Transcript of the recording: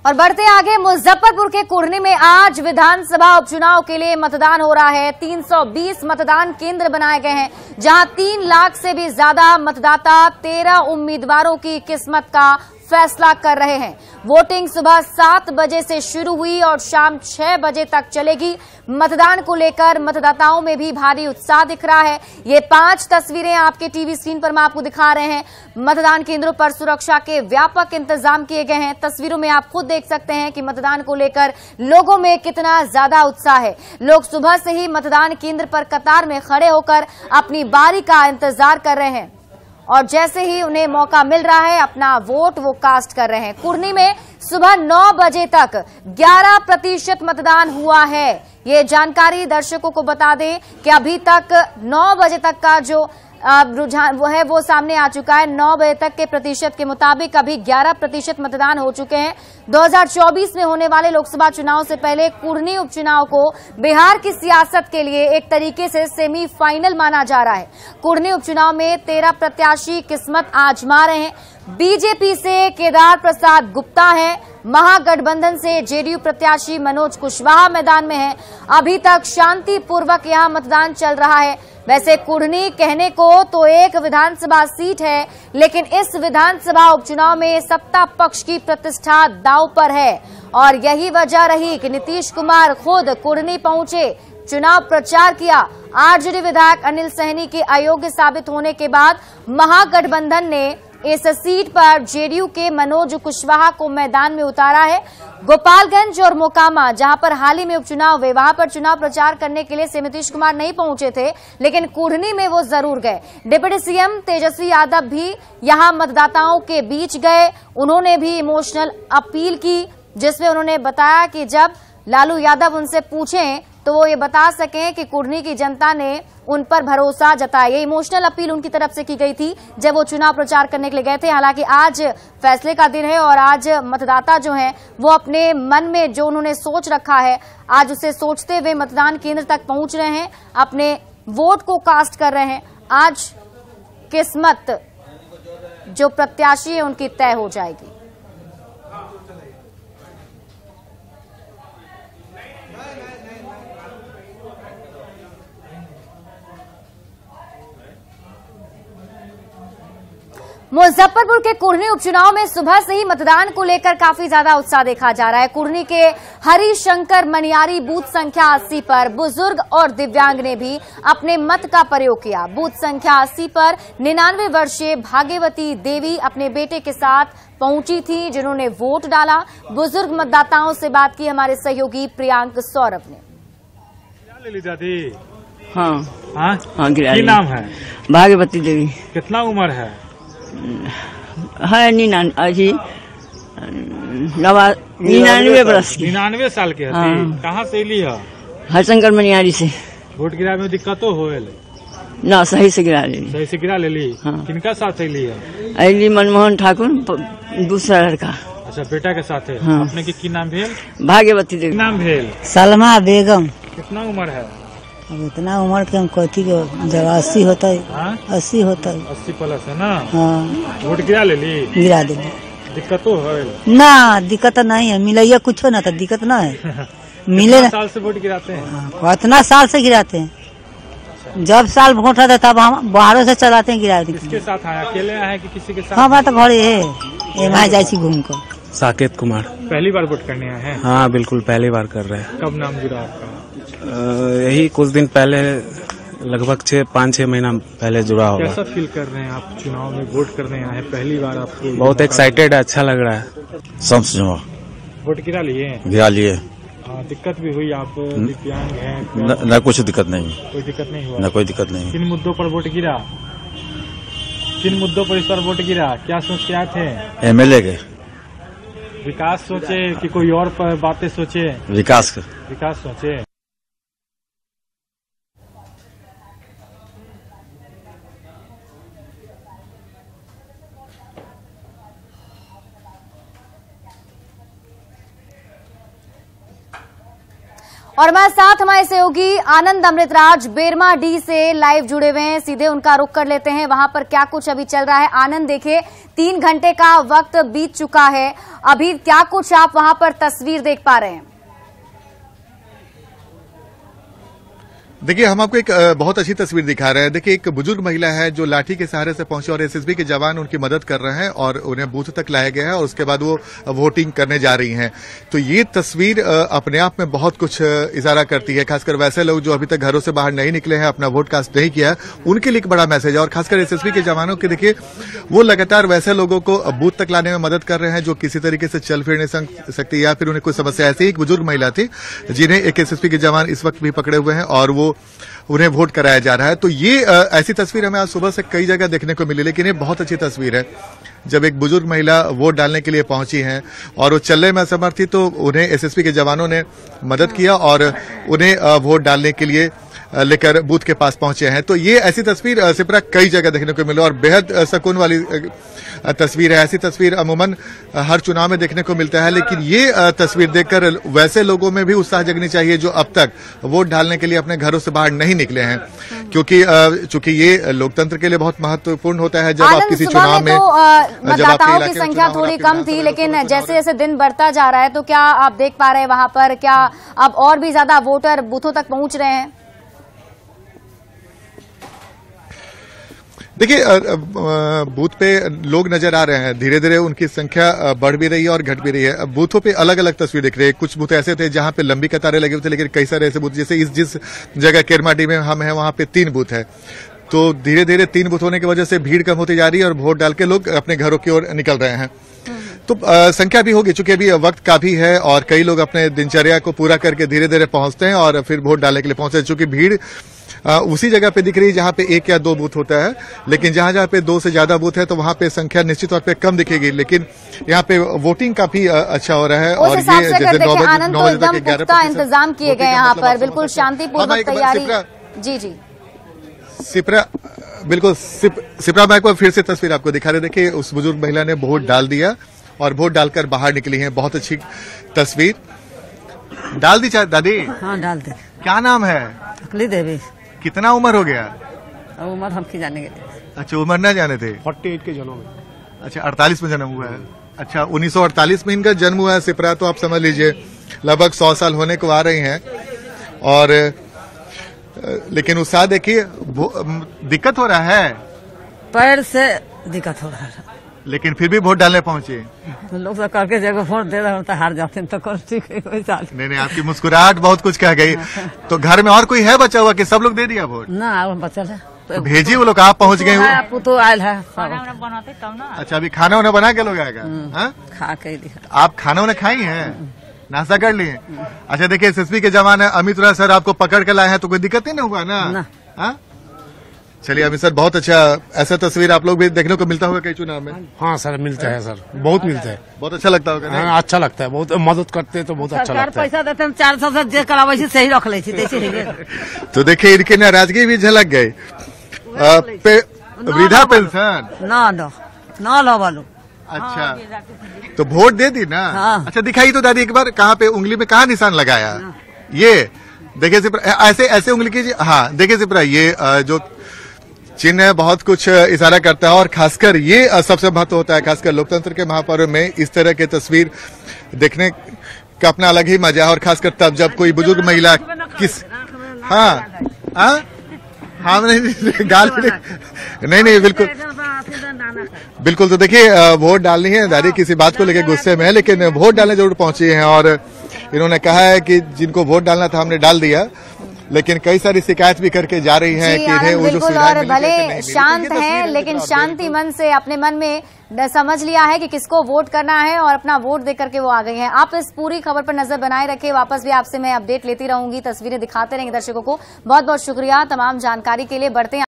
और बढ़ते आगे, मुजफ्फरपुर के कुढ़नी में आज विधानसभा उपचुनाव के लिए मतदान हो रहा है। 320 मतदान केंद्र बनाए गए हैं, जहां 3 लाख से भी ज्यादा मतदाता 13 उम्मीदवारों की किस्मत का फैसला कर रहे हैं। वोटिंग सुबह 7 बजे से शुरू हुई और शाम 6 बजे तक चलेगी। मतदान को लेकर मतदाताओं में भी भारी उत्साह दिख रहा है। ये 5 तस्वीरें आपके टीवी स्क्रीन पर मैं आपको दिखा रहे हैं। मतदान केंद्रों पर सुरक्षा के व्यापक इंतजाम किए गए हैं। तस्वीरों में आप खुद देख सकते हैं कि मतदान को लेकर लोगों में कितना ज्यादा उत्साह है। लोग सुबह से ही मतदान केंद्र पर कतार में खड़े होकर अपनी बारी का इंतजार कर रहे हैं और जैसे ही उन्हें मौका मिल रहा है अपना वोट वो कास्ट कर रहे हैं। कुढ़नी में सुबह 9 बजे तक 11% मतदान हुआ है। ये जानकारी दर्शकों को बता दें कि अभी तक 9 बजे तक का जो रुझान वो है वो सामने आ चुका है। 9 बजे तक के प्रतिशत के मुताबिक अभी 11% मतदान हो चुके हैं। 2024 में होने वाले लोकसभा चुनाव से पहले कुढ़नी उपचुनाव को बिहार की सियासत के लिए एक तरीके से सेमीफाइनल माना जा रहा है। कुढ़नी उपचुनाव में 13 प्रत्याशी किस्मत आजमा रहे हैं। बीजेपी से केदार प्रसाद गुप्ता है, महागठबंधन से जेडीयू प्रत्याशी मनोज कुशवाहा मैदान में है। अभी तक शांतिपूर्वक यहां मतदान चल रहा है। वैसे कुढ़नी कहने को तो एक विधानसभा सीट है, लेकिन इस विधानसभा उपचुनाव में सत्ता पक्ष की प्रतिष्ठा दांव पर है और यही वजह रही कि नीतीश कुमार खुद कुढ़नी पहुंचे, चुनाव प्रचार किया। आरजेडी विधायक अनिल सहनी के अयोग्य साबित होने के बाद महागठबंधन ने इस सीट पर जेडीयू के मनोज कुशवाहा को मैदान में उतारा है। गोपालगंज और मोकामा, जहां पर हाल ही में उपचुनाव हुए, वहां पर चुनाव प्रचार करने के लिए नीतीश कुमार नहीं पहुंचे थे, लेकिन कुढ़नी में वो जरूर गए। डिप्टी सीएम तेजस्वी यादव भी यहां मतदाताओं के बीच गए। उन्होंने भी इमोशनल अपील की, जिसमें उन्होंने बताया कि जब लालू यादव उनसे पूछें तो वो ये बता सकें कि कुढ़नी की जनता ने उन पर भरोसा जताया। ये इमोशनल अपील उनकी तरफ से की गई थी जब वो चुनाव प्रचार करने के लिए गए थे। हालांकि आज फैसले का दिन है और आज मतदाता जो हैं वो अपने मन में जो उन्होंने सोच रखा है, आज उसे सोचते हुए मतदान केंद्र तक पहुंच रहे हैं, अपने वोट को कास्ट कर रहे हैं। आज किस्मत जो प्रत्याशी है उनकी तय हो जाएगी। मुजफ्फरपुर के कुढ़नी उपचुनाव में सुबह से ही मतदान को लेकर काफी ज्यादा उत्साह देखा जा रहा है। कुढ़नी के हरिशंकर मनियारी बूथ संख्या 80 पर बुजुर्ग और दिव्यांग ने भी अपने मत का प्रयोग किया। बूथ संख्या 80 पर 99 वर्षीय भाग्यवती देवी अपने बेटे के साथ पहुंची थी, जिन्होंने वोट डाला। बुजुर्ग मतदाताओं से बात की हमारे सहयोगी प्रियांक सौरभ ने। हाँ, नाम है भाग्यवती देवी। कितना उम्र है? 99 वर्ष की। 99 साल के। कहाँ से ली है? हरिशंकर मनियारी से। वोट गिरा में दिक्कतों हो ना? सही से गिरा ले ली। सही से गिरा ले ली। हाँ। किनका साथ ली है? अली मनमोहन ठाकुर, दूसरा लड़का। अच्छा, बेटा के साथ है। हाँ। अपने की नाम भेल? भाग्यवती देवी। नाम भेल? सलमा बेगम। कितना उम्र है? अब इतना उम्र के हम कथी के, जब 80 होता है। 80 होता है। 80 प्लस है ना? हाँ। वोट गिरा ले ली? गिरा देंगे। दिक्कतों है ना? दिक्कत नहीं है, मिलैया कुछ ना तो दिक्कत ना है। मिले ना। साल से वोट गिराते हैं? कितना साल से गिराते हैं। जब साल वोट आता तब हम बाहरों से चलाते हैं गिरा देंगे। किसके साथ आए? अकेले आए कि किसी के साथ? हाँ, बात घरे है, वहाँ जाए घूम कर। साकेत कुमार। पहली बार वोट करने आए हैं? हाँ बिल्कुल, पहली बार कर रहे हैं। कब नाम जुड़ा आपका? यही कुछ दिन पहले, लगभग 5-6 महीना पहले जुड़ा होगा। कैसा फील कर रहे हैं आप? चुनाव में वोट करने आए हैं, पहली बार आपको? बहुत एक्साइटेड है, अच्छा लग रहा है। समझो वोट गिरा लिए? गिरा लिए। दिक्कत भी हुई? आप दिव्यांग हैं? न कुछ दिक्कत नहीं। कोई दिक्कत नहीं हुआ? न कोई दिक्कत नहीं। किन मुद्दों पर वोट गिरा? किन मुद्दों पर इस बार वोट गिरा? क्या सोच के आए थे? एमएलए के विकास सोचे कि कोई और बातें सोचे? विकास सोचे। और हमारे साथ हमारे सहयोगी आनंद अमृतराज बेरमा डी से लाइव जुड़े हुए हैं। सीधे उनका रुख कर लेते हैं, वहां पर क्या कुछ अभी चल रहा है। आनंद, देखिए 3 घंटे का वक्त बीत चुका है। अभी क्या कुछ आप वहां पर तस्वीर देख पा रहे हैं? देखिए, हम आपको एक बहुत अच्छी तस्वीर दिखा रहे हैं। देखिए, एक बुजुर्ग महिला है जो लाठी के सहारे से पहुंचे और एसएसबी के जवान उनकी मदद कर रहे हैं और उन्हें बूथ तक लाया गया है और उसके बाद वो वोटिंग करने जा रही हैं। तो ये तस्वीर अपने आप में बहुत कुछ इशारा करती है, खासकर वैसे लोग जो अभी तक घरों से बाहर नहीं निकले हैं, अपना वोट कास्ट नहीं किया, उनके लिए एक बड़ा मैसेज है। और खासकर एसएसबी के जवानों के देखिए, वो लगातार वैसे लोगों को बूथ तक लाने में मदद कर रहे हैं जो किसी तरीके से चल फिर नहीं सकती या फिर उन्हें कोई समस्या। ऐसी एक बुजुर्ग महिला थी जिन्हें एक एसएसबी के जवान इस वक्त भी पकड़े हुए हैं और वो उन्हें वोट कराया जा रहा है। तो ये ऐसी तस्वीर हमें आज सुबह से कई जगह देखने को मिली, लेकिन ये बहुत अच्छी तस्वीर है जब एक बुजुर्ग महिला वोट डालने के लिए पहुंची हैं और वो चलने में असमर्थ थी तो उन्हें एसएसबी के जवानों ने मदद किया और उन्हें वोट डालने के लिए लेकर बूथ के पास पहुंचे हैं। तो ये ऐसी तस्वीर सिपरा कई जगह देखने को मिली और बेहद सुकून वाली तस्वीर है। ऐसी तस्वीर अमूमन हर चुनाव में देखने को मिलता है, लेकिन ये तस्वीर देखकर वैसे लोगों में भी उत्साह जगनी चाहिए जो अब तक वोट डालने के लिए अपने घरों से बाहर नहीं निकले हैं, क्योंकि चूंकि ये लोकतंत्र के लिए बहुत महत्वपूर्ण होता है। जब आप किसी चुनाव में मतदाताओं की संख्या थोड़ी कम थी, लेकिन जैसे जैसे दिन बढ़ता जा रहा है तो क्या आप देख पा रहे हैं वहां पर क्या अब और भी ज्यादा वोटर बूथों तक पहुंच रहे हैं? देखिए, बूथ पे लोग नजर आ रहे हैं, धीरे धीरे उनकी संख्या बढ़ भी रही है और घट भी रही है। बूथों पे अलग अलग तस्वीर दिख रही है। कुछ बूथ ऐसे थे जहां पे लंबी कतारें लगे हुए थे, लेकिन कई सारे ऐसे बूथ, जैसे जिस जगह केरमाटी में हम हैं वहां पे 3 बूथ है। तो धीरे धीरे 3 बूथ होने की वजह से भीड़ कम होती जा रही है और वोट डाल के लोग अपने घरों की ओर निकल रहे हैं। तो संख्या भी होगी, चूंकि अभी वक्त काफी है और कई लोग अपने दिनचर्या को पूरा करके धीरे धीरे पहुंचते हैं और फिर वोट डालने के लिए पहुंचते हैं। चूंकि भीड़ उसी जगह पे दिख रही है जहां पे 1 या 2 बूथ होता है, लेकिन जहां जहां पे 2 से ज्यादा बूथ है तो वहां पे संख्या निश्चित तौर पे कम दिखेगी, लेकिन यहाँ पे वोटिंग काफी अच्छा हो रहा है। और ये जैसे 9 बजे तक 11% इंतजाम किए गए यहाँ पर, बिल्कुल शांतिपूर्वक तैयारी। जी जी सिपरा, बिल्कुल सिपरा मैं एक बार फिर से तस्वीर आपको दिखा रहे। देखिए, उस बुजुर्ग महिला ने वोट डाल दिया और वोट डालकर बाहर निकली है। बहुत अच्छी तस्वीर। डाल दी चाहे दादी? हाँ, डाल दे। क्या नाम है? अकली देवी। कितना उम्र हो गया? उम्र हम की जाने के। अच्छा, उम्र ना जाने थे। 48 के जन्म में। अच्छा, 48 में जन्म हुआ है। अच्छा, 1948 में इनका जन्म हुआ है सिपरा, तो आप समझ लीजिए लगभग 100 साल होने को आ रही हैं। और लेकिन उत्साह देखिए, दिक्कत हो रहा है, पैर से दिक्कत हो रहा है, लेकिन फिर भी वोट डालने पहुंचे। लोग सब करके जगह वोट दे रहे तो हार जाते हैं तो कर ठीक है कोई साल। नहीं, आपकी मुस्कुराहट बहुत कुछ कह गई। तो घर में और कोई है बचा हुआ कि सब लोग दे दिया वोट? ना, बचल है तो भेजिए वो लोग, आप पहुंच गए। तो आयल है। अच्छा, अभी खाना उन्हें बना के लोग आएगा? खा के आप खाना उन्हें खाई हैं, नाश्ता कर लिए? अच्छा, देखिए एसएसबी के जवान है, अमित राय सर आपको पकड़ के लाए हैं, तो कोई दिक्कत नहीं हुआ ना? चलिए अमित सर, बहुत अच्छा। ऐसा तस्वीर आप लोग भी देखने को मिलता होगा कई चुनाव में? हाँ सर, मिलता है सर, बहुत मिलता है। बहुत अच्छा लगता होगा? हाँ, अच्छा लगता है, बहुत मदद करते हैं तो बहुत अच्छा लगता है। पैसा देते हैं 400 से जे करावे से सही रख ले। तो देखिए, इनकी नाराजगी भी झलक गई। वृद्धा पेंशन ना लो वालो। अच्छा, तो वोट दे दी ना? हाँ। अच्छा, दिखाई तो दादी एक बार, कहाँ पे उंगली में कहाँ निशान लगाया? ये देखिए सिपरा, ऐसे उंगली कीजिए। हाँ, देखिए सिपरा, ये जो चिन्ह है बहुत कुछ इशारा करता है और खासकर ये सबसे महत्व होता है, खासकर लोकतंत्र के महापर्व में इस तरह की तस्वीर देखने का अपना अलग ही मजा है। और खासकर तब जब कोई बुजुर्ग महिला किस गाल नहीं बिल्कुल बिल्कुल। तो देखिए, वोट डालनी है, दादी किसी बात को लेकर गुस्से में है, लेकिन वोट डालने जरूर पहुंची हैं और इन्होंने कहा है कि जिनको वोट डालना था हमने डाल दिया, लेकिन कई सारी शिकायत भी करके जा रही हैं कि इन्हें वो जो सुविधाएं मिली भले शांत हैं, लेकिन शांति मन से अपने मन में समझ लिया है कि किसको वोट करना है और अपना वोट दे करके वो आ गई हैं। आप इस पूरी खबर पर नजर बनाए रखें, वापस भी आपसे मैं अपडेट लेती रहूंगी, तस्वीरें दिखाते रहेंगे दर्शकों को। बहुत बहुत शुक्रिया तमाम जानकारी के लिए। बढ़ते हैं